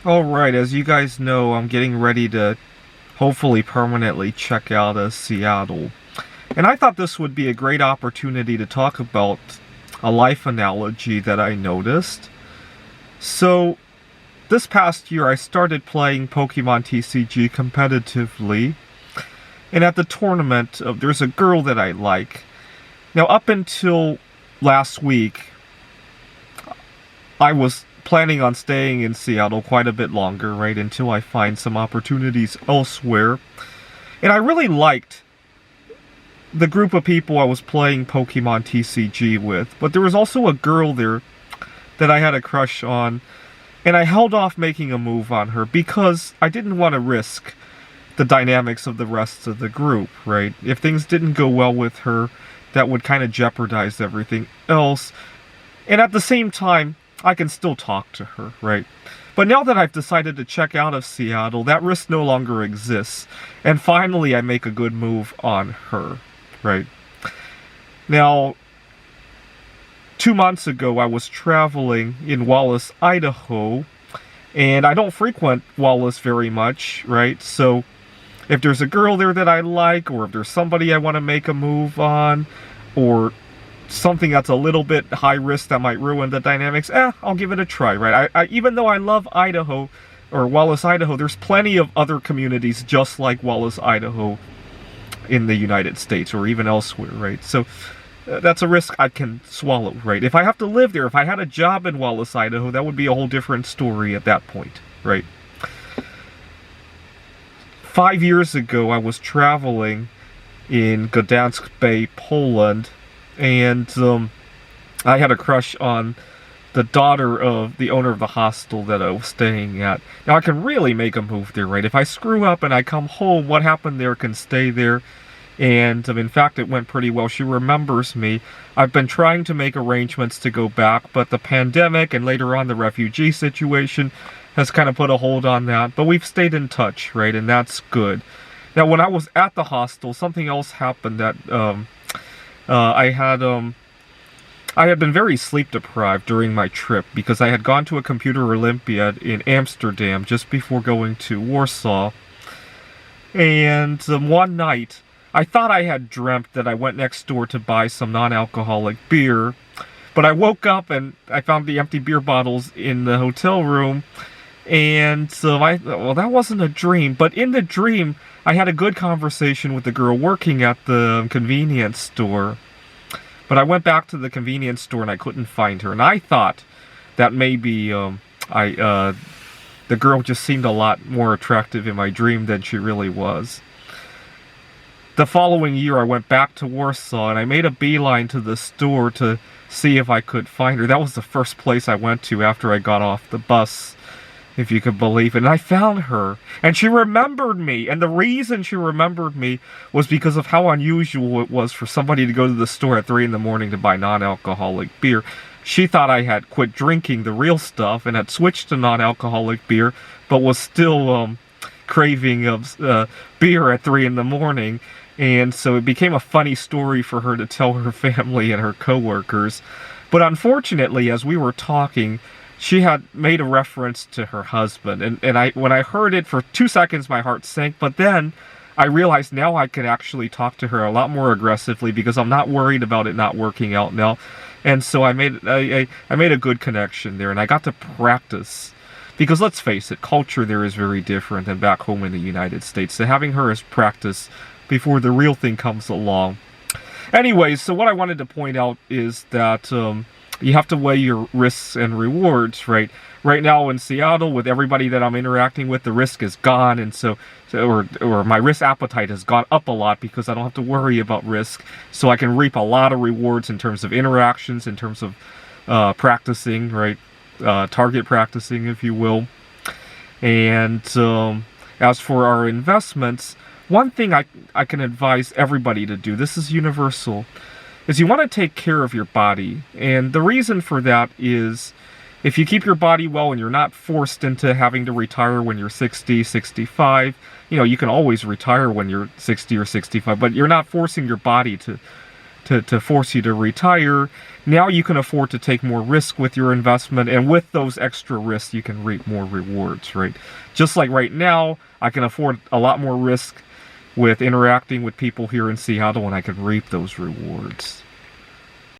Alright, as you guys know, I'm getting ready to hopefully permanently check out of Seattle. And I thought this would be a great opportunity to talk about a life analogy that I noticed. So, this past year I started playing Pokemon TCG competitively. And at the tournament, there's a girl that I like. Now, up until last week, I was planning on staying in Seattle quite a bit longer, right, until I find some opportunities elsewhere. And I really liked the group of people I was playing Pokemon TCG with, but there was also a girl there that I had a crush on, and I held off making a move on her because I didn't want to risk the dynamics of the rest of the group, right? If things didn't go well with her, that would kind of jeopardize everything else. And at the same time, I can still talk to her, right? But now that I've decided to check out of Seattle, that risk no longer exists. And finally, I make a good move on her, right? Now, 2 months ago, I was traveling in Wallace, Idaho, and I don't frequent Wallace very much, right? So, if there's a girl there that I like, or if there's somebody I want to make a move on, or something that's a little bit high risk that might ruin the dynamics, I'll give it a try, right? Even though I love Idaho, or Wallace, Idaho, there's plenty of other communities just like Wallace, Idaho in the United States, or even elsewhere, right? So, that's a risk I can swallow, right? If I have to live there, if I had a job in Wallace, Idaho, that would be a whole different story at that point, right? 5 years ago, I was traveling in Gdansk Bay, Poland, and I had a crush on the daughter of the owner of the hostel that I was staying at. Now, I can really make a move there, right? If I screw up and I come home, what happened there can stay there. And in fact, it went pretty well. She remembers me. I've been trying to make arrangements to go back, but the pandemic and later on the refugee situation has kind of put a hold on that. But we've stayed in touch, right? And that's good. Now, when I was at the hostel, something else happened that I had been very sleep deprived during my trip because I had gone to a computer Olympiad in Amsterdam just before going to Warsaw. And one night, I thought I had dreamt that I went next door to buy some non-alcoholic beer, but I woke up and I found the empty beer bottles in the hotel room, and well, that wasn't a dream, but in the dream, I had a good conversation with the girl working at the convenience store. But I went back to the convenience store and I couldn't find her, and I thought that maybe the girl just seemed a lot more attractive in my dream than she really was. The following year, I went back to Warsaw, and I made a beeline to the store to see if I could find her. That was the first place I went to after I got off the bus, if you could believe it. And I found her, and she remembered me. And the reason she remembered me was because of how unusual it was for somebody to go to the store at 3 in the morning to buy non-alcoholic beer. She thought I had quit drinking the real stuff and had switched to non-alcoholic beer, but was still craving of beer at 3 in the morning. And so it became a funny story for her to tell her family and her coworkers. But unfortunately, as we were talking, she had made a reference to her husband. And when I heard it, for 2 seconds, my heart sank. But then I realized now I could actually talk to her a lot more aggressively because I'm not worried about it not working out now. And so I made a good connection there, and I got to practice. Because let's face it, culture there is very different than back home in the United States. So having her as practice before the real thing comes along. Anyways, so what I wanted to point out is that you have to weigh your risks and rewards, right? Right now in Seattle, with everybody that I'm interacting with, the risk is gone, and or my risk appetite has gone up a lot because I don't have to worry about risk, so I can reap a lot of rewards in terms of interactions, in terms of practicing, right? Target practicing, if you will. And as for our investments, one thing I can advise everybody to do, this is universal, is you want to take care of your body. And the reason for that is if you keep your body well and you're not forced into having to retire when you're 60, 65, you can always retire when you're 60 or 65, but you're not forcing your body to to force you to retire. Now you can afford to take more risk with your investment, and with those extra risks, you can reap more rewards, right? Just like right now, I can afford a lot more risk with interacting with people here in Seattle, and I can reap those rewards.